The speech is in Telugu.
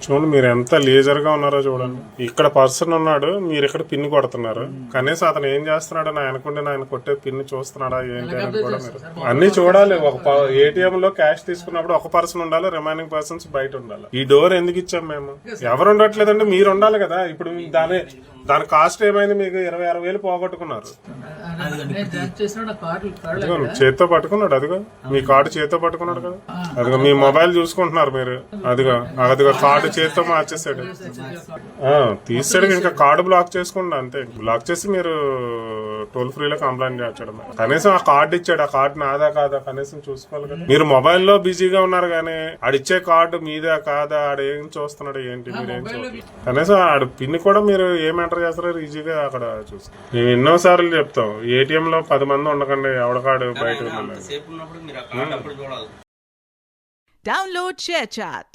చూడండి మీరు ఎంత లేజర్ గా ఉన్నారో చూడండి. ఇక్కడ పర్సన్ ఉన్నాడు, మీరు ఇక్కడ పిన్ కొడుతున్నారు. కనీసం అతను ఏం చేస్తున్నాడు, ఆయన కొట్టే పిన్ చూస్తున్నాడా ఏంటి అనేది కూడా మీరు అన్ని చూడాలి. ఒక ఏటీఎం లో క్యాష్ తీసుకున్నప్పుడు ఒక పర్సన్ ఉండాలి, రిమైనింగ్ పర్సన్స్ బయట ఉండాలి. ఈ డోర్ ఎందుకు ఇచ్చాం మేము? ఎవరు ఉండట్లేదంటే మీరు ఉండాలి కదా. ఇప్పుడు దాని కాస్ట్ ఏమైంది? మీకు 26,000 పోగొట్టుకున్నారు. చేత్తో పట్టుకున్నాడు, అదిగో మీ కార్డు చేత్తో పట్టుకున్నాడు కదా. అదిగో మీ మొబైల్ చూసుకుంటున్నారు మీరు. అదిగో కార్డు చేత్తో మార్చేసాడు, తీసాడు. ఇంకా కార్డు బ్లాక్ చేసుకోండి అంతే. బ్లాక్ చేసి మీరు టోల్ ఫ్రీలో కంప్లైంట్ చేయడం. కనీసం ఆ కార్డు ఇచ్చాడు, ఆ కార్డు నాదా కాదా కనీసం చూసుకోవాలి కదా. మీరు మొబైల్లో బిజీగా ఉన్నారు కానీ ఆడిచ్చే కార్డు మీదా కాదా, ఆడేం చూస్తున్నాడు ఏంటి మీరేం చూడాలి. కనీసం ఆడు పిన్ కూడా మీరు ఏం ఎంటర్ చేస్తారో ఈజీగా అక్కడ చూసుకోండి. మేము ఎన్నోసార్లు చెప్తాం, ఏటీఎం లో 10 మంది ఉండకండి, ఎవడకాడు బయట. Download ShareChat.